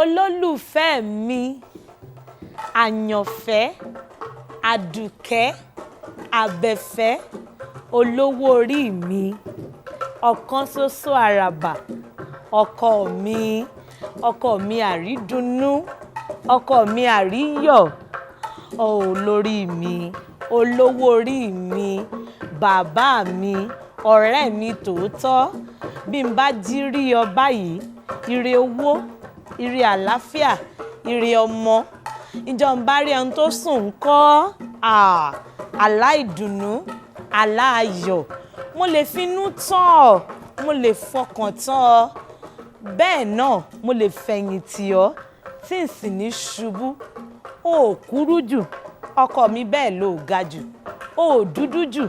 olólùfẹ́ mi, àyànfẹ́, àdùkẹ́, àbẹ̀fẹ́, olówó orí mi, ọ̀kan ṣoṣo àràbà, ọkọ mi àrídùnnú, ọkọ mi àríyọ̀, olórí mi, olówó orí mi, bàbá mi, ọ̀rẹ́ mi tòótọ́. Bí n bá jí rí ọ báyìí, ire owó, ire àlàáfíà, ire ọmọ. Ìjọ ń bá rí ẹni tó sùn ń kọ́, àlá ìdùnnú, àlá ayọ̀. Mo lè finú tán ọ, mo lè fọkàn tán ọ. Bẹ́ẹ̀ náà mo lè fẹ̀yìntì ọ tí n sì ní ṣubú. O ò kúrú jù, ọkọ mi bẹ́ẹ̀ ló ga jù. O ò dúdú jù,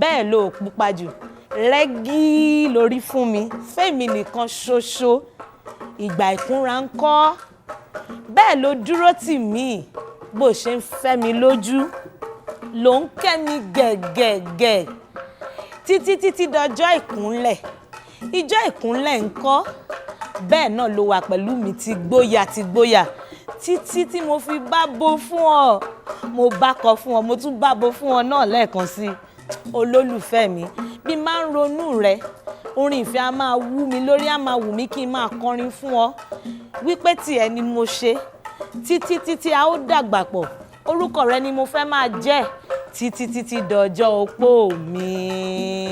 bẹ́ẹ̀ ló pupa jù. Rẹ́gí lórí fún mi, fẹ́mi nìkan ṣoṣo. Ìgbà ìkúnra ń kọ́, bẹ́ẹ̀ ló dúró tì mí. Bó ṣe ń fẹ́ mi lójú, ló ń kẹ́ mi gẹ̀gẹ̀gẹ̀. Títí dọjọ́ ìkúnlẹ̀. Ìjọ́ ìkúnlẹ̀ ń kọ́, bẹ́ẹ̀ náà ló wà pẹ̀lú mi ti gbóyà. Títí tí mo fi bá bo fún ọ. Mo bá kọ fún ọ, mo tún bá bo fún ọ náà lẹ́ẹ̀kan sí. Olólùfẹ́ mi, bí máa ń ronú rẹ, orin ìfẹ́ a máa wú mi lórí, a máa wù mí kí n máa kọrin fún ọ. Wípé tiẹ̀ ni mo ṣe. Títí a ó dàgbà pọ̀. Orúkọ rẹ ni mo fẹ́ máa jẹ́. Títí dọjọ́ opó mi.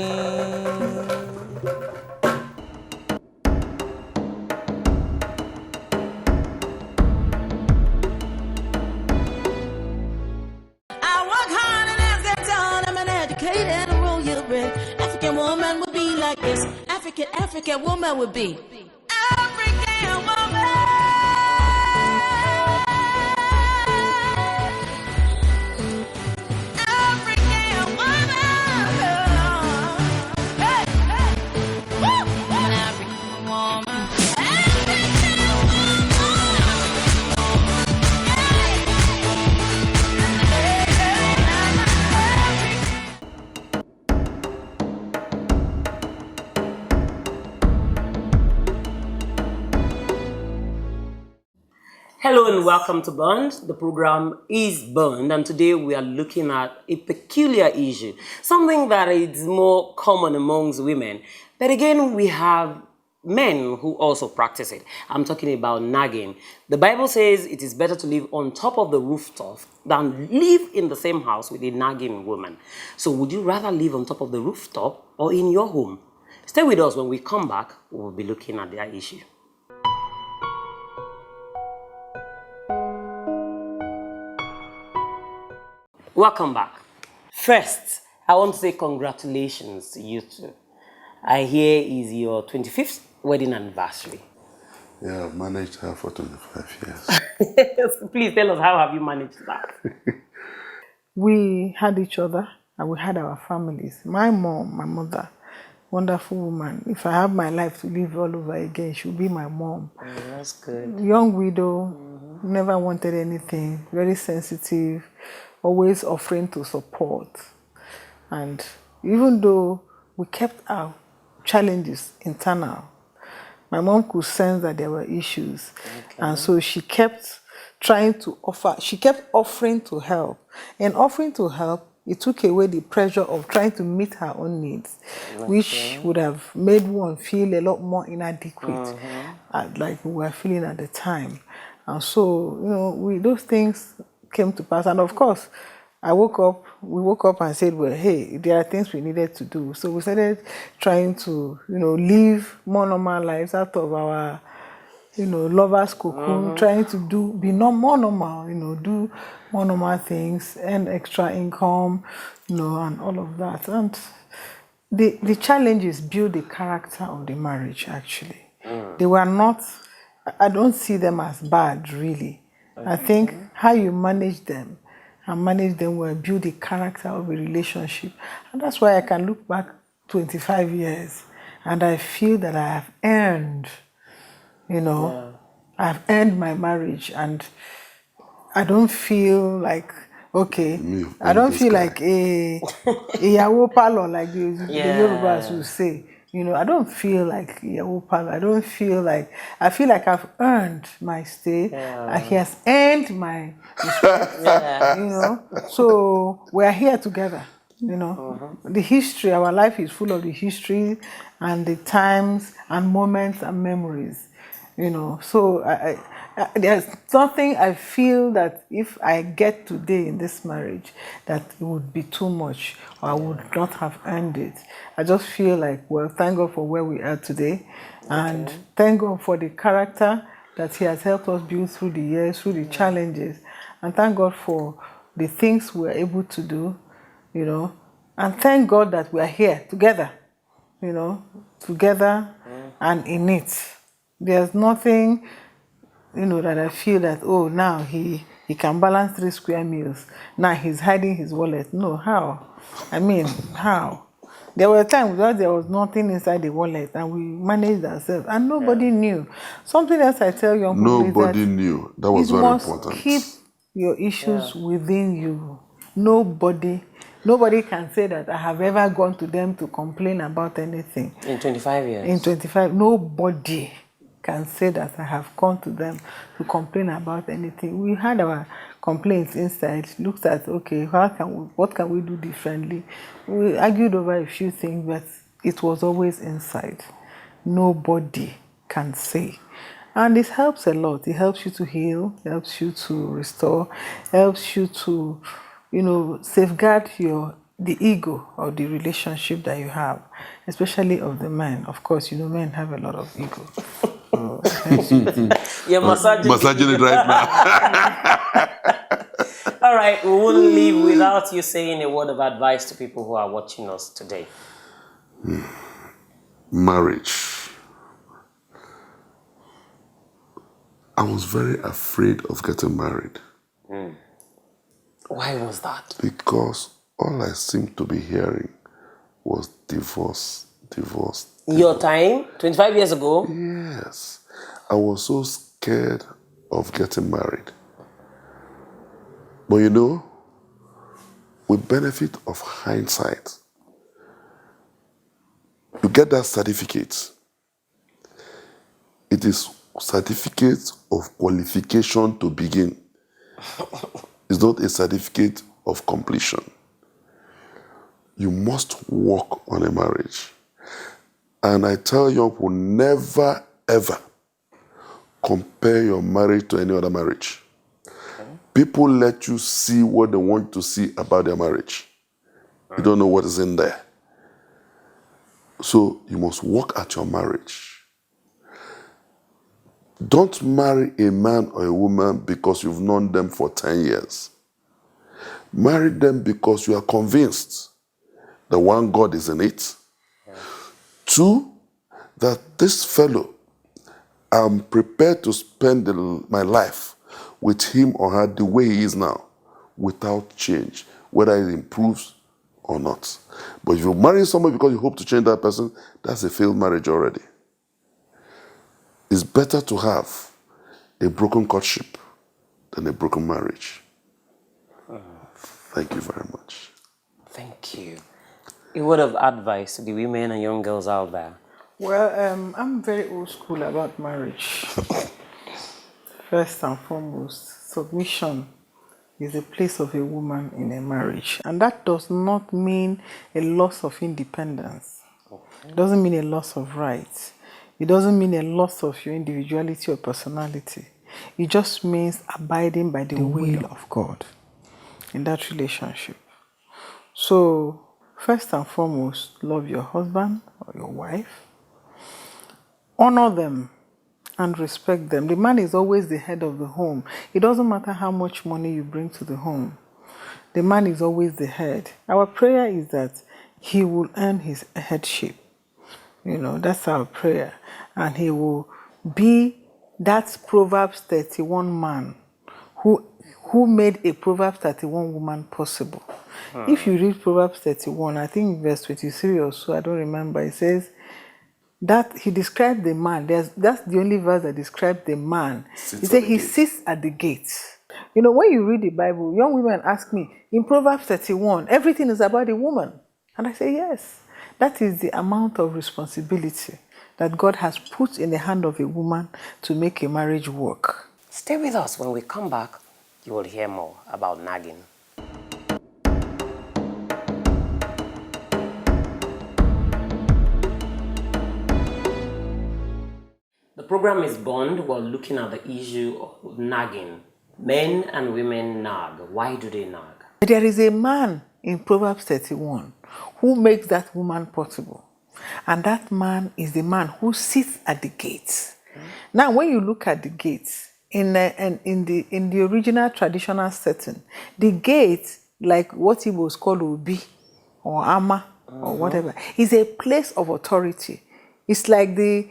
African woman would be like this. African woman would be. African woman. African woman. Hey, hey. Woo! An African woman. Hello and welcome to Bond. The program is Bond, and today we are looking at a peculiar issue, something that is more common amongst women. But again, we have men who also practice it. I'm talking about nagging. The Bible says it is better to live on top of the rooftop than live in the same house with a nagging woman. So would you rather live on top of the rooftop or in your home? Stay with us. When we come back, we'll be looking at their issue. Welcome back. First, I want to say congratulations to you two. I hear is your 25th wedding anniversary. Yeah, I've managed her for 25 years. Please tell us, how have you managed that? We had each other and we had our families. My mom, my mother, wonderful woman. If I have my life to live all over again, she'll be my mom. Oh, that's good. Young widow, never wanted anything, very sensitive, always offering to support. And even though we kept our challenges internal, my mom could sense that there were issues. Okay. And so she kept trying to offer, she kept offering to help. And offering to help, it took away the pressure of trying to meet her own needs, which would have made one feel a lot more inadequate, like we were feeling at the time. And so, you know, those things came to pass. And of course, we woke up and said, well, hey, there are things we needed to do. So we started trying to, you know, live more normal lives out of our, you know, lovers' cocoon, trying to be more normal, you know, do more normal things, earn extra income, you know, and all of that. And the challenges build the character of the marriage, actually. They were not, I don't see them as bad, really. Okay. I think how you manage them and manage them will build the character of a relationship. And that's why I can look back 25 years and I feel that I have earned, you know, I've earned my marriage, and I don't feel like, okay, I don't feel like a Yawo Palo, like the Yorubas will say. You know, I don't feel like I feel like I've earned my stay. He has earned my respect. You know, so we are here together. You know, the history, our life is full of the history and the times and moments and memories. You know, so there's nothing I feel that if I get today in this marriage that it would be too much or I would not have earned it. I just feel like, well, thank God for where we are today, and thank God for the character that He has helped us build through the years, through the challenges, and thank God for the things we're able to do, you know, and thank God that we are here together, you know, together and in it. There's nothing, you know, that I feel that, oh, now he can balance 3 square meals. Now he's hiding his wallet. No, how? I mean, how? There were times that there was nothing inside the wallet and we managed ourselves and nobody knew. Something else I tell young people is that Nobody knew. That was you very must important. keep your issues within you. Nobody can say that I have ever gone to them to complain about anything. In 25 years. In 25, nobody can say that I have gone to them to complain about anything. We had our complaints inside, looked at, okay, what can we do differently? We argued over a few things, but it was always inside. Nobody can say. And it helps a lot. It helps you to heal, helps you to restore, helps you to, you know, safeguard the ego of the relationship that you have, especially of the man. Of course, you know, men have a lot of ego. You're Massaging it right now. All right, we wouldn't leave without you saying a word of advice to people who are watching us today. Marriage. I was very afraid of getting married. Why was that? Because all I seemed to be hearing was divorce. Your time, 25 years ago? Yes. I was so scared of getting married. But you know, with benefit of hindsight, you get that certificate. It is certificate of qualification to begin. It's not a certificate of completion. You must work on a marriage. And I tell young people, never, ever compare your marriage to any other marriage. People let you see what they want to see about their marriage. You don't know what is in there. So you must work at your marriage. Don't marry a man or a woman because you've known them for 10 years. Marry them because you are convinced that one, God is in it. Two, that this fellow, I'm prepared to spend my life with him or her the way he is now, without change, whether it improves or not. But if you marry someone because you hope to change that person, that's a failed marriage already. It's better to have a broken courtship than a broken marriage. Thank you very much. Thank you. A word of advice to the women and young girls out there. Well, I'm very old school about marriage. First and foremost, submission is a place of a woman in a marriage. And that does not mean a loss of independence. It doesn't mean a loss of rights. It doesn't mean a loss of your individuality or personality. It just means abiding by the will of God in that relationship. So, first and foremost, love your husband or your wife. Honor them and respect them. The man is always the head of the home. It doesn't matter how much money you bring to the home. The man is always the head. Our prayer is that he will earn his headship. You know, that's our prayer. And he will be that Proverbs 31 man who made a Proverbs 31 woman possible. If you read Proverbs 31, I think verse 23 or so, I don't remember, it says that he described the man. That's the only verse that describes the man. He said he sits at the gates. You know, when you read the Bible, young women ask me, in Proverbs 31, everything is about the woman. And I say, yes. That is the amount of responsibility that God has put in the hand of a woman to make a marriage work. Stay with us. When we come back, you will hear more about nagging. The program is Bond. We're looking at the issue of nagging. Men and women nag. Why do they nag? There is a man in Proverbs 31 who makes that woman possible. And that man is the man who sits at the gates. Now, when you look at the gates, in the original traditional setting, the gate, like what he was called Obi or Ama or whatever, is a place of authority. It's like the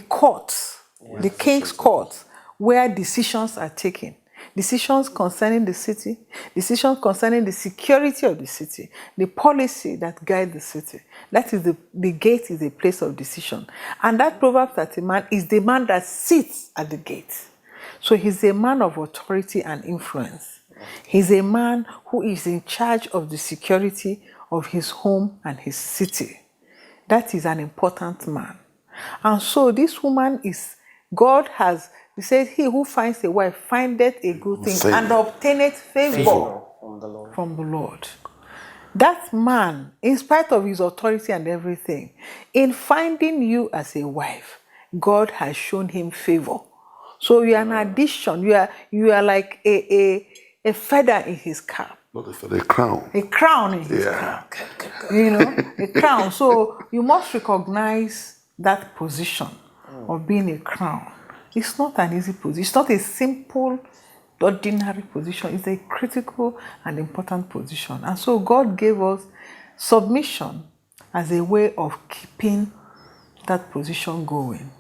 court, the king's court, where decisions are taken. Decisions concerning the city, decisions concerning the security of the city, the policy that guides the city. That is the gate is a place of decision. And that Proverbs 30 man is the man that sits at the gate. So he's a man of authority and influence. He's a man who is in charge of the security of his home and his city. That is an important man. And so this woman is, God has, he says, he who finds a wife findeth a good thing and obtaineth favor from the Lord. That man, in spite of his authority and everything, in finding you as a wife, God has shown him favor. So you are an addition. You are like a feather in his cap. Not a feather, a crown. A crown in his cap. You know, a crown. So you must recognize that position of being a crown. It's not an easy position. It's not a simple, ordinary position. It's a critical and important position. And so God gave us submission as a way of keeping that position going.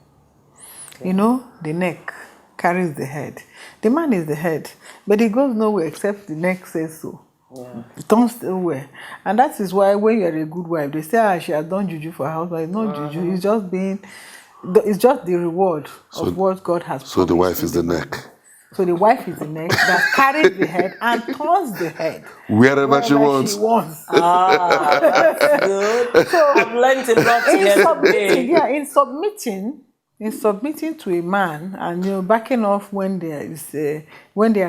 Okay. You know, the neck carries the head. The man is the head, but he goes nowhere except the neck says so. Yeah. It turns nowhere. And that is why when you're a good wife, they say, she has done juju for her husband. It's not juju. It's just the reward of what God has. So the wife is the neck. So the wife is the neck that carries the head and turns the head wherever she wants. That's good. So I've learned a lot in submitting to a man and backing off when there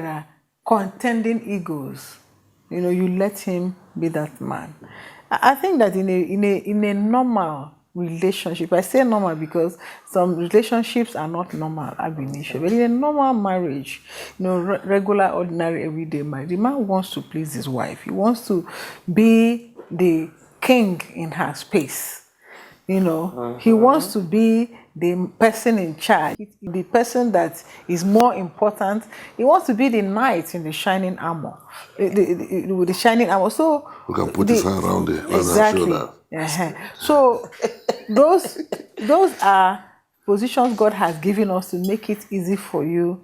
are contending egos, you let him be that man. I think that in a normal relationship, I say normal because some relationships are not normal ab initio, but in a normal marriage, regular, ordinary, everyday marriage, the man wants to please his wife. He wants to be the king in her space. He wants to be the person in charge, the person that is more important. He wants to be the knight in the shining armor, with the shining armor. So we can put his hand around it. Exactly. So those are positions God has given us to make it easy for you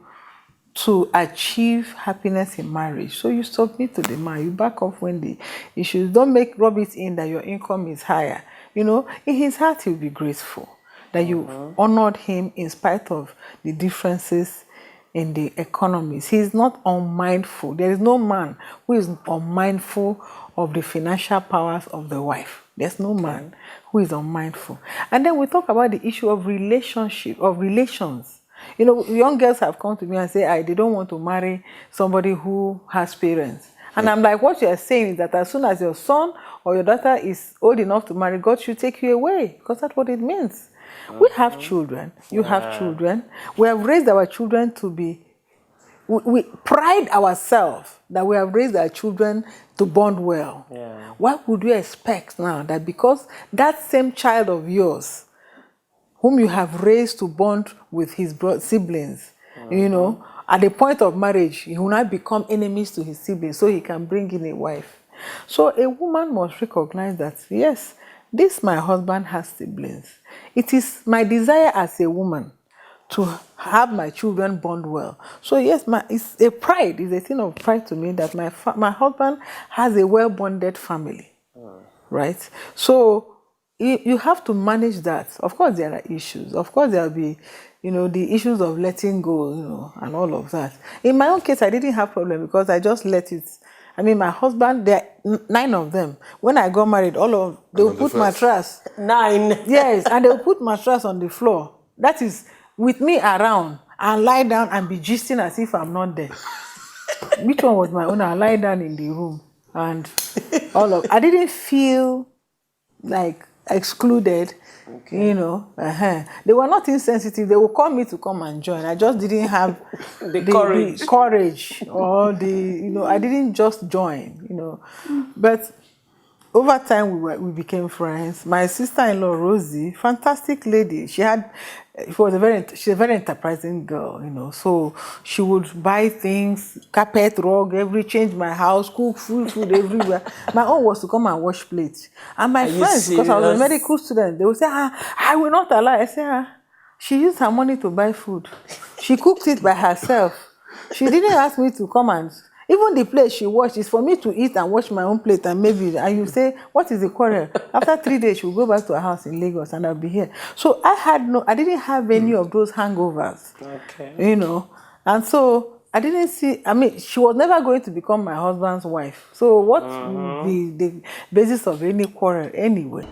to achieve happiness in marriage. So you submit to the man. You back off when the issues. Don't rub it in that your income is higher. In his heart he'll be grateful that you honored him in spite of the differences in the economies. He is not unmindful. There is no man who is unmindful of the financial powers of the wife. There's no man who is unmindful. And then we talk about the issue of relations. Young girls have come to me and say, they don't want to marry somebody who has parents. And I'm like, what you are saying is that as soon as your son or your daughter is old enough to marry, God should take you away, because that's what it means. We have children. You have children. We have raised our children to be... We pride ourselves that we have raised our children to bond well. Yeah. What would you expect now that because that same child of yours, whom you have raised to bond with his siblings, at the point of marriage, he will not become enemies to his siblings so he can bring in a wife. So a woman must recognize that, yes, my husband has siblings. It is my desire as a woman to have my children bond well. So yes, it's a pride. It's a thing of pride to me that my husband has a well-bonded family, right? So you have to manage that. Of course, there are issues. Of course, there will be, the issues of letting go, and all of that. In my own case, I didn't have problem because I just let it I mean, my husband, there are 9 of them. When I got married, they will put mattress. 9. Yes, and they will put mattress on the floor. That is with me around and lie down and be gisting as if I'm not there. Which one was my own? I lie down in the room and I didn't feel like excluded. Okay. You know, they were not insensitive. They would call me to come and join. I just didn't have the courage or I didn't just join, But over time, we became friends. My sister-in-law, Rosie, fantastic lady. She's a very enterprising girl, So she would buy things, carpet, rug, change my house, cook food everywhere. My own was to come and wash plates. And my friends, because I was a medical student, they would say, I will not allow. I say, she used her money to buy food. She cooked it by herself. She didn't ask me to come and... Even the plate she washed is for me to eat and wash my own plate and and you say, what is the quarrel? After 3 days, she will go back to her house in Lagos and I'll be here. So I didn't have any of those hangovers. Okay. And so I didn't see, she was never going to become my husband's wife. So what would be the basis of any quarrel anyway?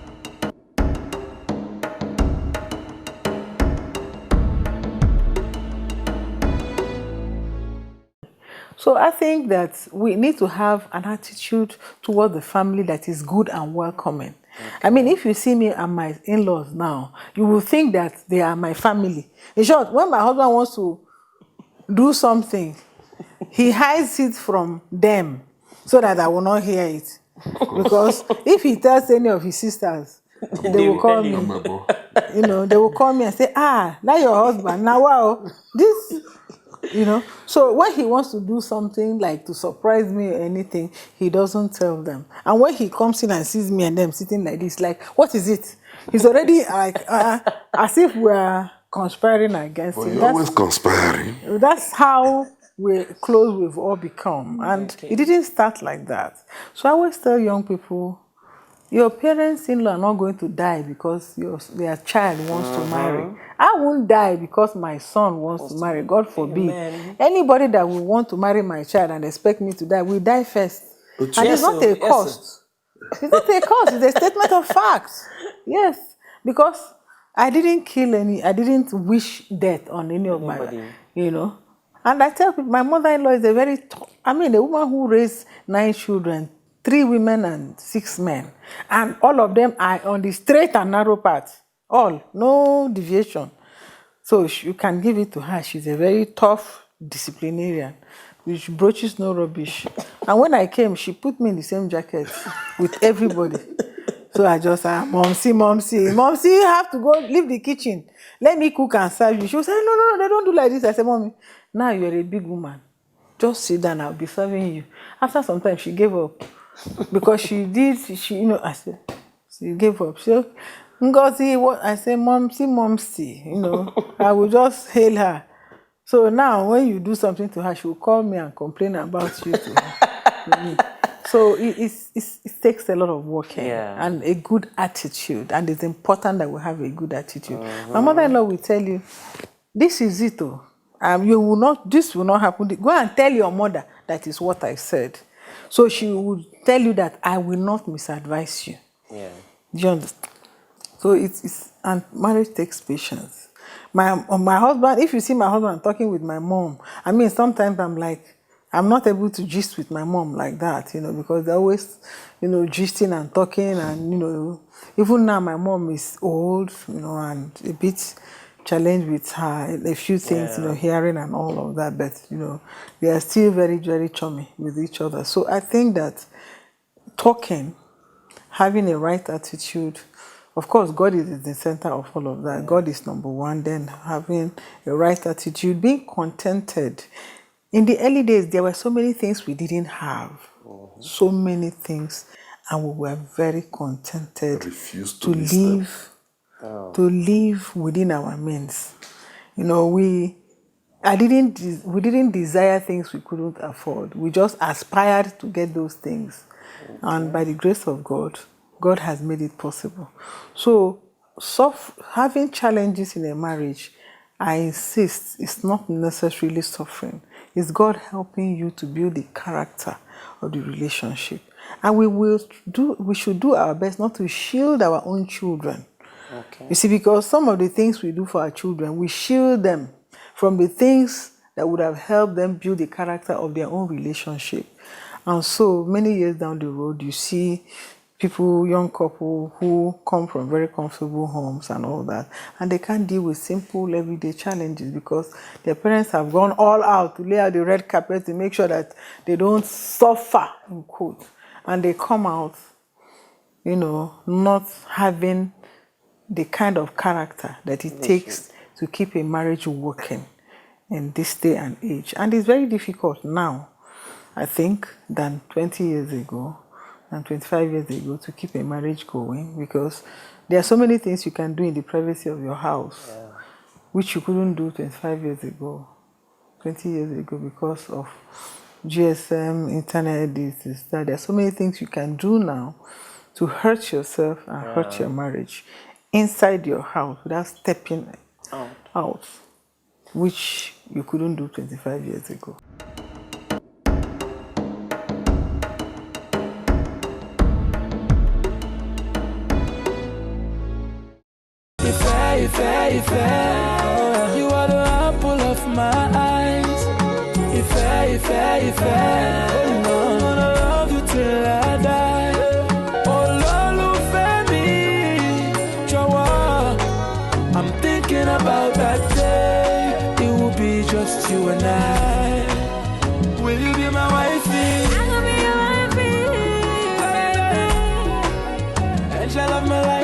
So I think that we need to have an attitude toward the family that is good and welcoming. Okay. If you see me and my in-laws now, you will think that they are my family. In short, when my husband wants to do something, he hides it from them so that I will not hear it. Because if he tells any of his sisters, they will call me. They will call me and say, that's your husband. Now, wow, this... So when he wants to do something like to surprise me or anything, he doesn't tell them. And when he comes in and sees me and them sitting like this, like, what is it? He's already like, as if we're conspiring against him. You're always conspiring. That's how close we've all become. And it didn't start like that. So I always tell young people, your parents-in-law are not going to die because their child wants to marry. I won't die because my son wants to marry. God forbid. Amen. Anybody that will want to marry my child and expect me to die will die first. And it's not a cost. It's not a cost. It's a statement of fact. Yes. Because I didn't wish death on any of my, And I tell people, my mother-in-law is a woman who raised 9 children, 3 women and 6 men. And all of them are on the straight and narrow path. All, no deviation. So you can give it to her. She's a very tough disciplinarian, which broaches no rubbish. And when I came, she put me in the same jacket with everybody. So I just said, Momsy, you have to go leave the kitchen. Let me cook and serve you. She was saying, no, they don't do like this. I said, Mommy, now you're a big woman. Just sit down, I'll be serving you. After some time, she gave up. Because she I said, she gave up. She said, Ngozi, what? I said, Momsy, I will just hail her. So now, when you do something to her, she will call me and complain about you to her. So it takes a lot of work and a good attitude. And it's important that we have a good attitude. My mother-in-law will tell you, this is it, this will not happen. Go and tell your mother that is what I said. So she would tell you that I will not misadvise you. Yeah. Do you understand? So and marriage takes patience. My husband, if you see my husband talking with my mom, sometimes I'm like, I'm not able to gist with my mom like that, because they're always, gisting and talking and, even now my mom is old, and a bit challenged with her, a few things, hearing and all of that, but, they are still very, very chummy with each other. So I think that talking, having a right attitude, of course, God is in the center of all of that. God is number one. Then having a right attitude, being contented. In the early days, there were so many things we didn't have. So many things. And we were very contented to live within our means. We didn't desire things we couldn't afford. We just aspired to get those things. And by the grace of God, God has made it possible. So having challenges in a marriage, I insist, it's not necessarily suffering. It's God helping you to build the character of the relationship. And we should do our best not to shield our own children. Okay. You see, because some of the things we do for our children, we shield them from the things that would have helped them build the character of their own relationship. And so many years down the road, you see people, young couple who come from very comfortable homes and all that, and they can't deal with simple everyday challenges because their parents have gone all out to lay out the red carpet to make sure that they don't suffer, in quote. And they come out, not having the kind of character that it takes to keep a marriage working in this day and age. And it's very difficult now, I think, than 20 years ago and 25 years ago to keep a marriage going, because there are so many things you can do in the privacy of your house, which you couldn't do 25 years ago, 20 years ago, because of GSM, internet, this, that. There are so many things you can do now to hurt yourself and hurt your marriage inside your house without stepping out, which you couldn't do 25 years ago. You are the apple of my eyes. If oh no, I'm gonna love you till I die. Oh Lolufemi, Jawa, I'm thinking about that day. It will be just you and I. Will you be my wifey? I'm gonna be your wifey. And shall love my lifey.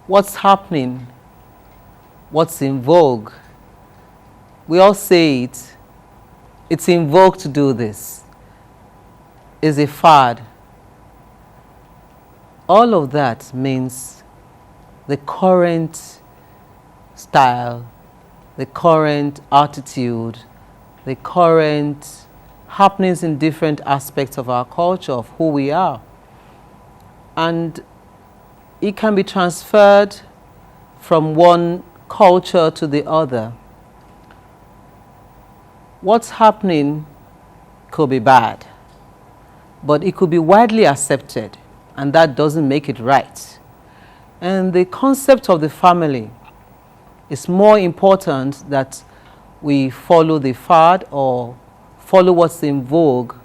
What's happening? What's in vogue? We all say it. It's in vogue to do this. It's a fad. All of that means the current style, the current attitude, the current happenings in different aspects of our culture, of who we are. And it can be transferred from one culture to the other. What's happening could be bad, but it could be widely accepted, and that doesn't make it right. And the concept of the family is more important that we follow the fad or follow what's in vogue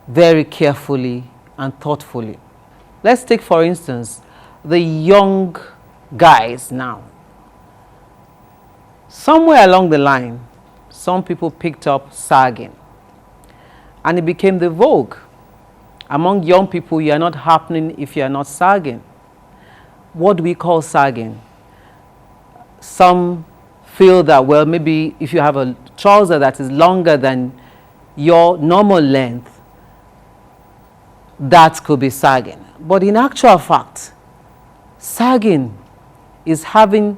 very carefully and thoughtfully. Let's take, for instance, the young guys now. Somewhere along the line, some people picked up sagging, and it became the vogue. Among young people, you are not happening if you are not sagging. What do we call sagging? Some feel that, well, maybe if you have a trouser that is longer than your normal length, that could be sagging. But in actual fact, sagging is having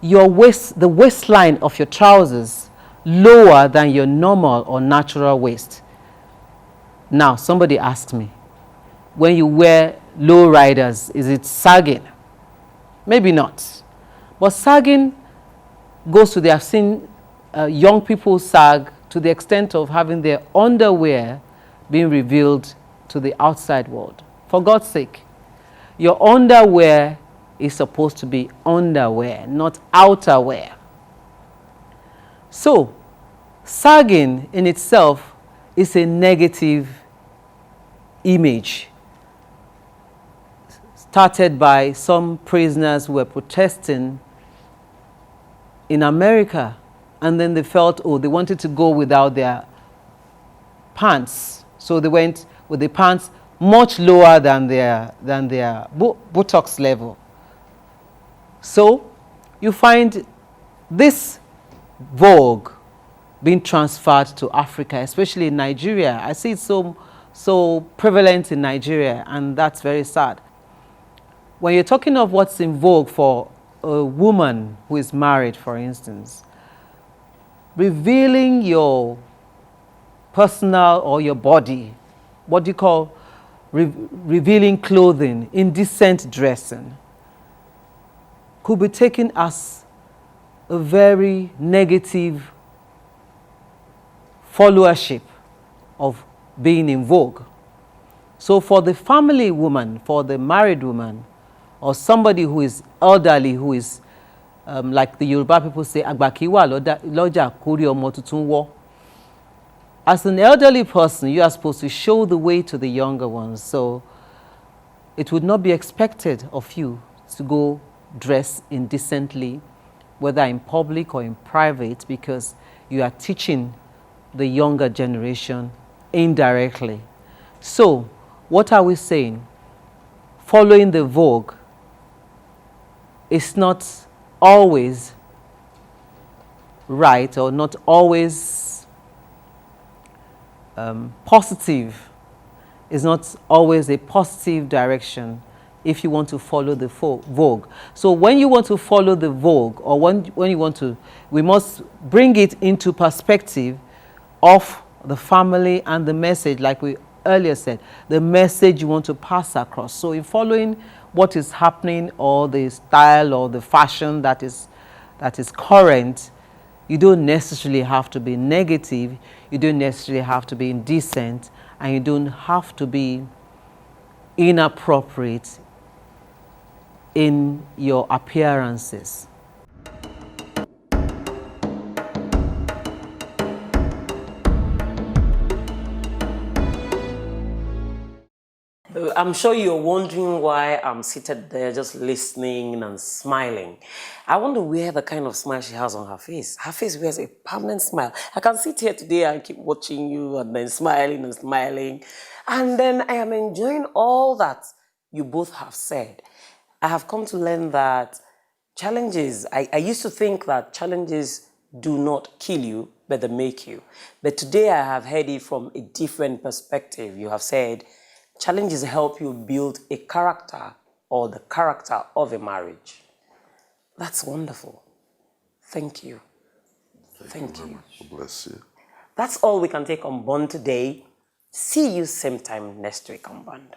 your waist, the waistline of your trousers lower than your normal or natural waist. Now, somebody asked me, when you wear low riders, is it sagging? Maybe not. But sagging goes to I've seen young people sag to the extent of having their underwear being revealed to the outside world. For God's sake, your underwear is supposed to be underwear, not outerwear. So, sagging in itself is a negative image started by some prisoners who were protesting in America, and then they felt, oh, they wanted to go without their pants, so they went with the pants much lower than their buttocks level. So you find this vogue being transferred to Africa, especially in Nigeria. I see it so prevalent in Nigeria, and that's very sad. When you're talking of what's in vogue for a woman who is married, for instance, revealing your personal or your body, what do you call revealing clothing, indecent dressing, could be taken as a very negative followership of being in vogue. So for the family woman, for the married woman, or somebody who is elderly, who is like the Yoruba people say, "Agbakiwa loja kori omo tuntun wo." As an elderly person, you are supposed to show the way to the younger ones. So it would not be expected of you to go dress indecently, whether in public or in private, because you are teaching the younger generation indirectly. So what are we saying? Following the vogue is not always right, or not always positive. Is not always a positive direction if you want to follow the vogue. So when you want to follow the vogue, or when you want to, we must bring it into perspective of the family and the message, like we earlier said, the message you want to pass across. So in following what is happening, or the style or the fashion that is current, you don't necessarily have to be negative, you don't necessarily have to be indecent, and you don't have to be inappropriate in your appearances. I'm sure you're wondering why I'm seated there just listening and smiling. I wonder where the kind of smile she has on her face. Her face wears a permanent smile. I can sit here today and keep watching you and then smiling and smiling. And then I am enjoying all that you both have said. I have come to learn that challenges, I used to think that challenges do not kill you, but they make you. But today I have heard it from a different perspective. You have said, challenges help you build a character, or the character of a marriage. That's wonderful. Thank you. Thank you. Bless you. That's all we can take on Bond today. See you same time next week on Bond.